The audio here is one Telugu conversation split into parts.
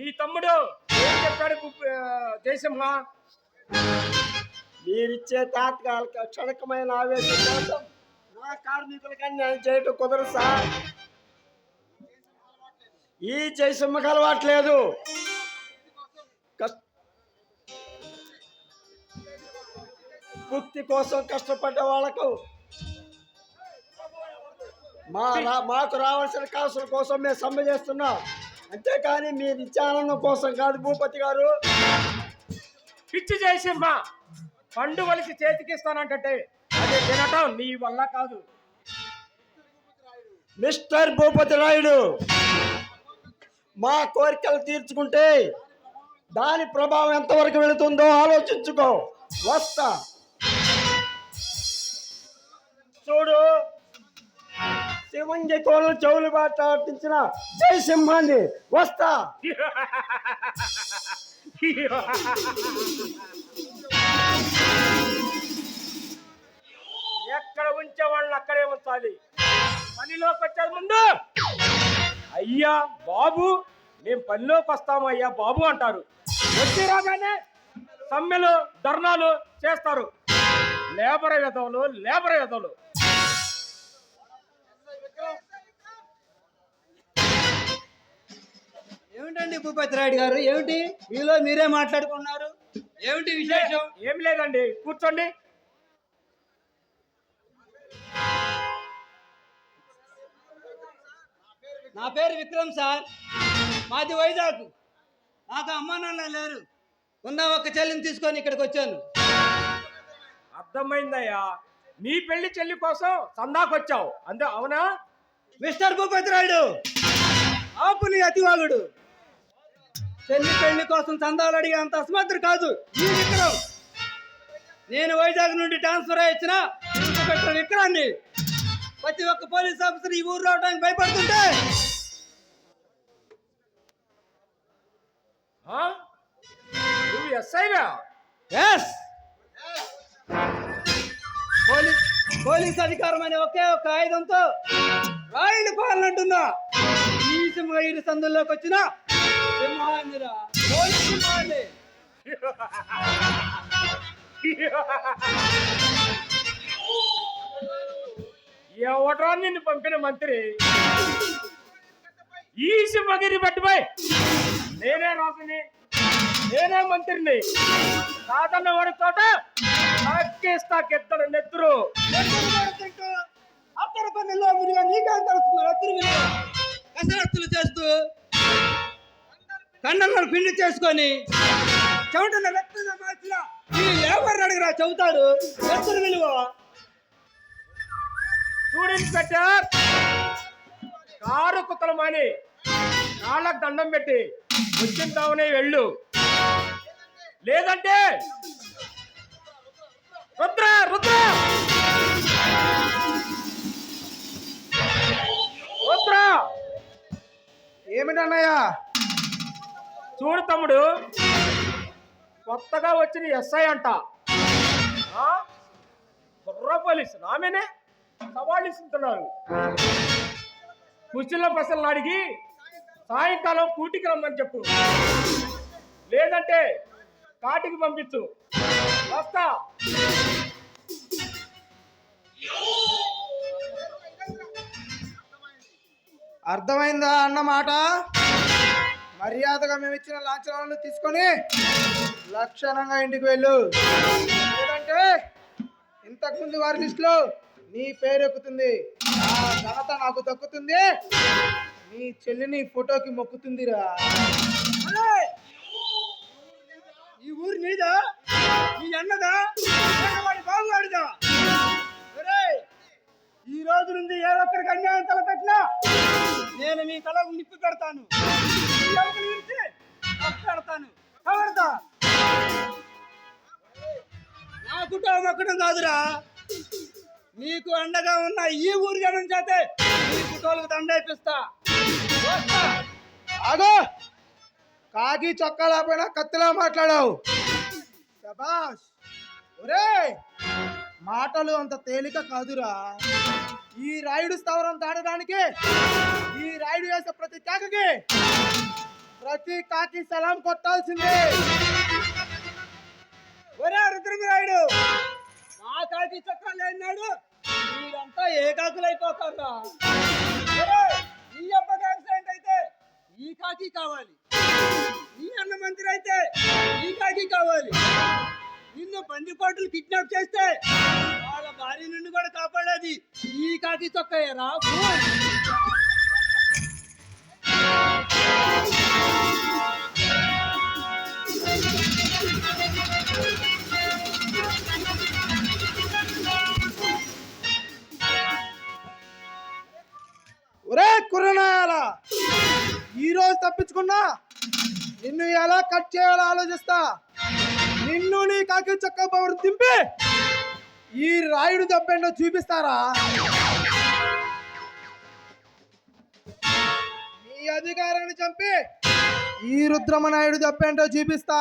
నీ తమ్ముడు ఏం చెప్పాడు జయసింహ? మీరిచ్చే తాత్కాలిక క్షణికమైన ఆవేశం కోసం నా కార్మికులకి అన్యాయం చేయటం కుదరదు సార్. ఈ జయసింహకు అలవాట్లేదు. ముక్తి కోసం కష్టపడ్డ వాళ్ళకు మాకు రావాల్సిన కాసుల కోసం మేము సమ్మె చేస్తున్నాం, అంతేకాని మీరు ఇచ్చే ఆనందం కోసం కాదు భూపతి గారు. పిచ్చి జయసింహ, పండు వలిసి చేతికిస్తానంటే అది తినటం నీ వల్ల కాదు. మిస్టర్ భూపతి రాయుడు, మా కోరికలు తీర్చుకుంటే దాని ప్రభావం ఎంతవరకు వెళుతుందో ఆలోచించుకో. వస్తా. చూడు, శివంగి కోళ్ళు చెవులు బాటించిన జయసింహాన్ని. వస్తా. ఎక్కడ ఉంచే వాళ్ళని అక్కడే ఉంచాలి. పనిలోకి వచ్చే ముందు అయ్యా బాబు, మేము పనిలోకి వస్తాము అయ్యా బాబు అంటారు. వచ్చి రాగానే సమ్మెలు ధర్నాలు చేస్తారు. లేబర్ వెధవులు. ఏమిటండి భూపతి రాయుడు గారు, ఏమిటి మీలో మీరే మాట్లాడుకున్నారు? ఏమిటి విశేషం? ఏం లేదండి, కూర్చోండి. నా పేరు విక్రమ్ సార్, మాది వైజాగ్. నాకు అమ్మా నాన్న లేరు, ఉన్న ఒక్క చెల్లిని తీసుకొని ఇక్కడికి వచ్చాను. అర్థమైందయ్యా, నీ పెళ్లి చెల్లి కోసం సందాకొచ్చావు అంతే, అవునా? మిస్టర్ భూపతి రాయుడు, ఆపు నీ అతివాగుడు. చెల్లి పెళ్లి కోసం చందాలు అడిగే అంత అసమర్థుడు కాదు ఈ విక్రమ్. నేను వైజాగ్ నుండి ట్రాన్స్ఫర్ అయ్యి వచ్చిన పెట్టిన విక్రాన్ని ప్రతి ఒక్క పోలీస్ ఆఫీసర్ ఈ ఊరు రావడానికి భయపడుతుంటే నువ్వు ఎస్ఐనా? పోలీస్ అధికారం అనే ఒకే ఒక ఆయుధంతో రాయుడు పాలనంటున్నా. ఈ సింహగిరి సందుల్లోకి వచ్చిన సింహాన్నిరా, పోలీస్ సింహాన్ని. ఎవడరా నిన్ను పంపిన మంత్రి? ఈ సింహగిరి పట్టుపోయి నేనే రాసుని, నేనే మంత్రిని. సాధన వాడి తోట అక్కేస్తా కెత్తడు నెత్తురు. అత్తర పన్నెల్లో మునిగా నీకేం తెలుస్తున్నారు? అత్తరు విలువ కసరత్తులు చేస్తూ కండలను పిండి చేసుకొని చెమటను రక్తంగా మార్చిన ఈ లేబర్ అడిగిరా చెబుతాడు ఎత్తరు విలువ. చూడు ఇన్స్పెక్టర్, కారు కుతలమాని కాళ్ళకు దండం పెట్టి వచ్చిన తావునే వెళ్ళు, లేదంటే రుద్ర రుద్ర రుద్ర. ఏమిటన్నయ్యా? చూడు తమ్ముడు, కొత్తగా వచ్చిన ఎస్ఐ అంట, బుర్ర పోలీసు నామేనే సవాళ్ళు ఇస్తున్నారు. కుర్చీలో ప్రశ్నలు అడిగి సాయంకాలం కూటికి రమ్మని చెప్పు, లేదంటే కాటికి పంపించు. వస్తా. అర్థమైందా అన్నమాట? మర్యాదగా మేము ఇచ్చిన లాంఛనాలను తీసుకొని లక్షణంగా ఇంటికి వెళ్ళు, లేదంటే ఇంతకుముందు వారి లిస్టులో నీ పేరు ఎక్కుతుంది. ఆ ఘనత నాకు దక్కుతుంది, నీ చెల్లిని ఫోటోకి మొక్కుతుందిరా. ఈ ఊరు నీదా? నీ అన్నదా? వాడి బాగువాడిదా? ఈ రోజు నుండి ఏ ఒక్కరికి అన్యాయం తలపెట్టినా నేను మీ కళకు నిప్పి పెడతాను, పెడతాను. నా కుటుంబం ఒక్కడం కాదురా, నీకు అండగా ఉన్న ఈ ఊరి జనం చేతే నీ కుటుంబాలకు దండేపిస్తా. ఆగో, కాకి చొక్కా లేకపోయినా కత్తిలా మాట్లాడావు. శబాష్. ఒరే, మాటలు అంత తేలిక కాదురా. ఈ రాయుడు స్థావరం దాటడానికి, ఈ రాయుడు వేసే ప్రతి కేకకి ప్రతి కాకి సలాం కొట్టాల్సిందే. ఒరే రుద్రమరాయుడు, మా కాకి చొక్కా లేనాడు మీరంతా ఏ కాకులు అయిపోతారా? ఈ అబ్బాయి యాక్సిడెంట్ అయితే ఈ కాకి కావాలి, ఈ అన్న మంత్రి అయితే ఈ కాకి కావాలి, నిన్ను బందిపోటులు కిడ్నాప్ చేస్తే వాళ్ళ భార్య నుండి కూడా కాపాడేది ఈ కాకి చొక్కాయరా. ఒరే కుర్రనాయాల, ఈ రోజు తప్పించుకున్నా నిన్ను ఎలా కట్ చేయాలో ఆలోచిస్తా. నిన్ను నీ కాకి చొక్కా పవర్ దింపి ఈ రాయుడు దెబ్బేంటో చూపిస్తారా? నీ అధికారాన్ని చంపి ఈ రుద్రమనాయుడు దెబ్బేంటో చూపిస్తా.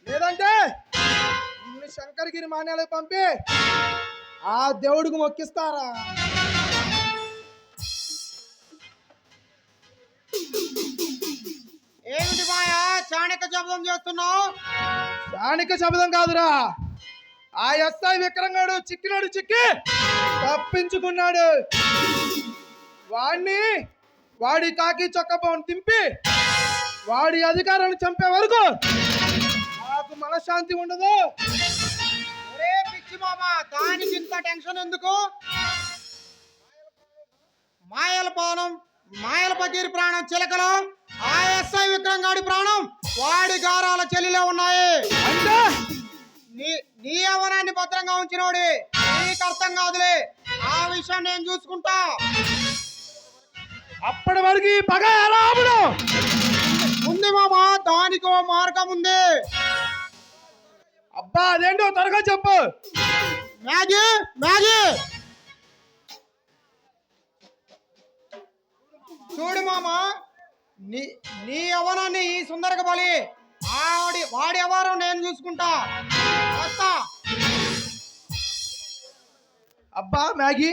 లేదంటే నిన్ను శంకరగిరి మాన్యాలకు పంపి ఆ దేవుడికి మొక్కిస్తారా? ఏమిటి మాయా చాణక్య శబ్దం చేస్తున్నావు? చాణిక శబ్దం కాదురా, ఆ ఎస్ఐ విక్రంగాడు చిక్కి తప్పించుకున్నాడు. వాడి కాకి చొక్కపోని తింపి వాడి అధికారాన్ని చంపే వరకు నాకు మనశ్శాంతి ఉండదు. ఒరే పిచ్చి మామ, దానికి ఇంత టెన్షన్ ఎందుకు? మాయల పకీర్ ప్రాణం చిలకలో, ఆ ఎస్ఐ విక్రమ్ గాడి ప్రాణం వాడి గారాల చెల్లిలో ఉన్నాయి. అంటే నీ యవ్వనాన్ని భద్రంగా ఉంచినోడి నీకు అర్థం కాదులే, ఆ విషయం నేను చూసుకుంటా. అప్పటి వరకు ఈ పగ ఎలా ఆపుడు? ఉంది మామ, దానికో మార్గం ఉంది. అబ్బా అదేంటో త్వరగా చెప్పు. మ్యాగీ చూడు మామ, నీ యవ్వనాన్ని ఈ సుందరక బలి వాడి వ్యవహారం నేను చూసుకుంటా. వస్తా. అబ్బా మ్యాగీ,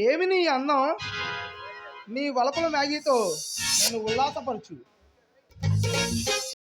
ఏమి నీ అందం? నీ వలపల మ్యాగీతో నన్ను ఉల్లాసపరచు.